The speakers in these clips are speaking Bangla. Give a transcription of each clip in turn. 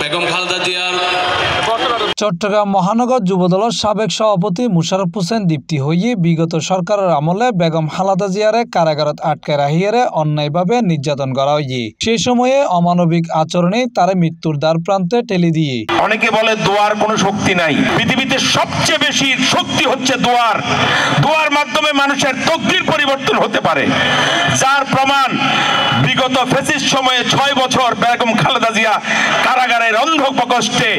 বেগম খালেদা জিয়ার চট্টগ্রাম মহানগর যুবদলের সাবেক সভাপতি মুশারফ হোসেন দীপ্তি হইয়ে বিগত সরকারের আমলে বেগম খালেদা জিয়ারে কারাগারত আটকে রাখিয়ারে অন্যায়ভাবে নির্যাতন করা হইয়ে সেই সময়ে অমানবিক আচরণে তার মৃত্যুর দ্বার প্রান্তে ঠেলে দিয়ে অনেকে বলে দোয়ার কোনো শক্তি নাই। পৃথিবীতে সবচেয়ে বেশি শক্তি হচ্ছে দোয়ার। দোয়ার মাধ্যমে মানুষের তকদির পরিবর্তন হতে পারে, যার প্রমাণ বিগত ফ্যাসিস্ট সময়ে 6 বছর বেগম খালেদা জিয়া কারাগারের অন্ধ প্রকোষ্ঠে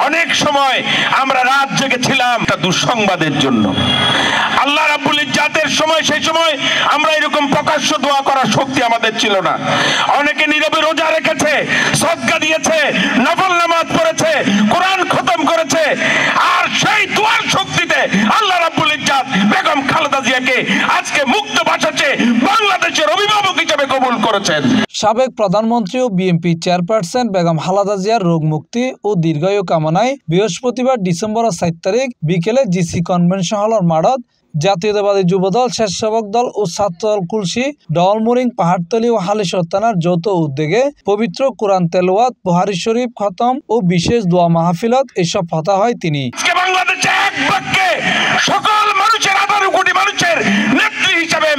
অনেক সময় আমরা রাত জেগেছিলাম তা দুঃসংবাদের জন্য। আল্লাহ রাব্বুল ইজ্জাতের সময় সেই সময় আমরা এরকম প্রকাশ্য দোয়া করার শক্তি আমাদের ছিল না। অনেকে নীরবে রোজা রেখেছে, সদকা দিয়েছে, নফল নামাজ পড়েছে, কোরআন খতম করেছে, আর সেই দোয়ার শক্তিতে আল্লাহ রাব্বুল ইজ্জাত বেগম খালেদা জিয়াকে আজকে মুক্ত বাঁচাচ্ছে, বাংলাদেশের অভিভাবক হিসেবে কবুল করেছেন। সাবেক প্রধানমন্ত্রী ও বিএনপি চেয়ারপারসন বেগম খালেদা জিয়ার রোগ মুক্তি ও দীর্ঘায়ু কামনায় বৃহস্পতিবার ডিসেম্বর 4 তারিখ বিকেলে জিসি কনভেনশন হলের মাঠত জাতীয়তাবাদী যুবদল, স্বেচ্ছাসেবক দল ও ছাত্রদল কুলসি, ডলমুরিং, পাহাড়তলী ও হালিশহর থানার যৌথ উদ্যোগে পবিত্র কোরআন তেলাওয়াত, বুখারী শরীফ খতম ও বিশেষ দোয়া মাহফিলত এসব কথা হয় তিনি। বাংলাদেশে এক বাক্যে সকল মানুষের 18 কোটি মানুষের নেত্রী হিসেবে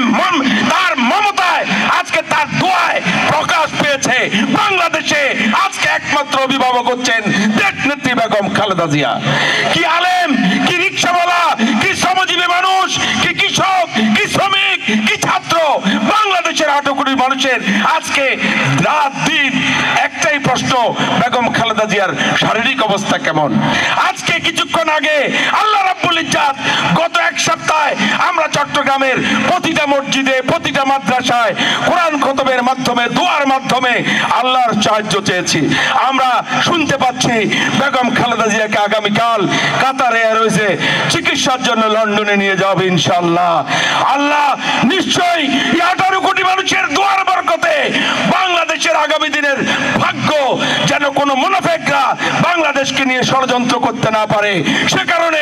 তার মমতায় আজকে তার দোয়ায় প্রকাশ পেয়েছে। বাংলাদেশে আজকে একমাত্র অভিভাবক হচ্ছেন দেশ নেত্রী বেগম খালেদা জিয়া। কি আলেম, কি রিকশাওয়ালা, কি শ্রমজীবী মানুষ, কি কৃষক, কি শ্রমিক, কি ছাত্র, বাংলাদেশের 18 কোটি মানুষের আজকে রাত দিন একটাই প্রশ্ন, বেগম খালেদা জিয়ার শারীরিক অবস্থা কেমন। আজকে কিছুক্ষণ আগে আল্লাহ রাব্বুল ইজ্জাত গত এক সপ্তাহে আমরা চট্টগ্রামের প্রতিটা মসজিদে, প্রতিটা মাদ্রাসায় কোরআন খতমের মাধ্যমে, দোয়ার মাধ্যমে আল্লাহর সাহায্য চেয়েছি। আমরা শুনতে পাচ্ছি বেগম খালেদা জিয়াকে আগামীকাল কাতার এয়ারওয়েজে চিকিৎসার জন্য লন্ডনে নিয়ে যাবে ইনশাআল্লাহ। আল্লাহ নিশ্চয়ই 18 কোটি মানুষের দোয়ার বরকতে বাংলাদেশের আগামী দিনের ভাগ্য যেন কোনো মুনাফিকরা বাংলাদেশকে নিয়ে ষড়যন্ত্র করতে না পারে, সে কারণে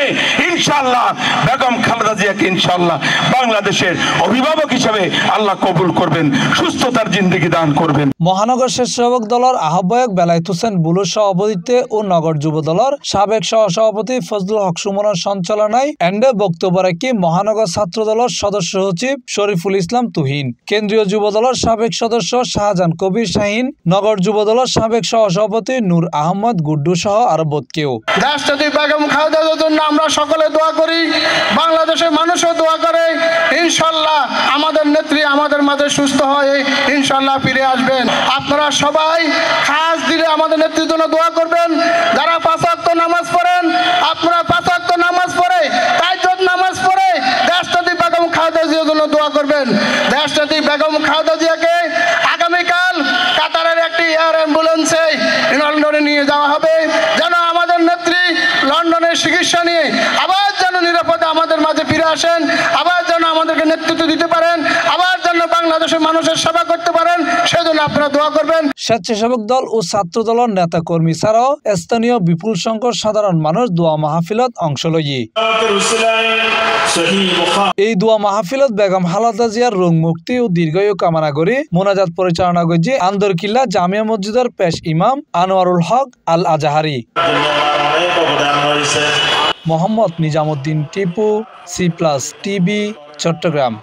ইনশাআল্লাহ বেগম খালেদা জিয়াকে ইনশাআল্লাহ বাংলাদেশের অভিভাবক হিসেবে আল্লাহ কবুল করবেন, সুস্থতার জিন্দেগি দান করবেন। মহানগর স্বেচ্ছাসেবক দলের আহ্বায়ক বেলায়েত হোসেন বুলুর সভাপতিত্বে ও নগর যুব দলের সাবেক সহসভাপতি ফজলুল হক সুমনের সঞ্চালনায় এন্ডে বক্তব্য রাখি মহানগর ছাত্র দলের সদস্য সচিব শরীফুল ইসলাম তুহিন, কেন্দ্রীয় যুব দলের সাবেক সদস্য শাহজাহান কবির শাহিন, নগর যুব দলের সাবেক সহসভাপতি নূর আহমদ গুড্ডু সহ আরো বহুত কেউ। রাষ্ট্রপতি বেগম খালেদা জিয়ার জন্য আমরা সকলে দোয়া করি, বাংলাদেশের মানুষও দোয়া করে। ইনশাআল্লাহ আমাদের নেত্রী আমাদের মাঝে সুস্থ হয়ে ইনশাআল্লাহ ফিরে আসবেন। আপনারা সবাই খাস দিলে আমাদের নেত্রীর জন্য দোয়া করবেন। যারা 5 ওয়াক্ত নামাজ পড়েন, আপনারা 5 ওয়াক্ত নামাজ পড়ে, তাহাজ্জুদ নামাজ পড়ে রাষ্ট্রপতি বেগম খালেদা জিয়ার জন্য দোয়া করবেন। রাষ্ট্রপতি বেগম খালেদা জিয়াকে আগামীকাল কাতারের একটি এয়ার অ্যাম্বুলেন্সে লন্ডনে নিয়ে যাওয়া হবে, যেন আমাদের নেত্রী লন্ডনের চিকিৎসা নিয়ে আবার যেন নিরাপদে আমাদের মাঝে ফিরে আসেন, আবার যেন আমাদেরকে নেতৃত্ব দিতে পারেন, আবার যেন বাংলাদেশের মানুষের সেবা করতে পারেন, সেজন্য আপনারা দোয়া করবেন। স্বেচ্ছাসেবক দল ও ছাত্র দলের নেতা কর্মী ছাড়াও স্থানীয় বিপুল সংখ্যক সাধারণ মানুষ দোয়া মাহফিলত অংশ লইয়ে এই দোয়া মাহফিলত বেগম খালেদা জিয়ার রোগ মুক্তি ও দীর্ঘায়ু কামনা করে মোনাজাত পরিচালনা করছে আন্দরকিল্লা জামিয়া মসজিদের পেশ ইমাম আনোয়ারুল হক আল আজাহারি। Mohammad Nizamuddin Tipu, C+ TV, Chittagong.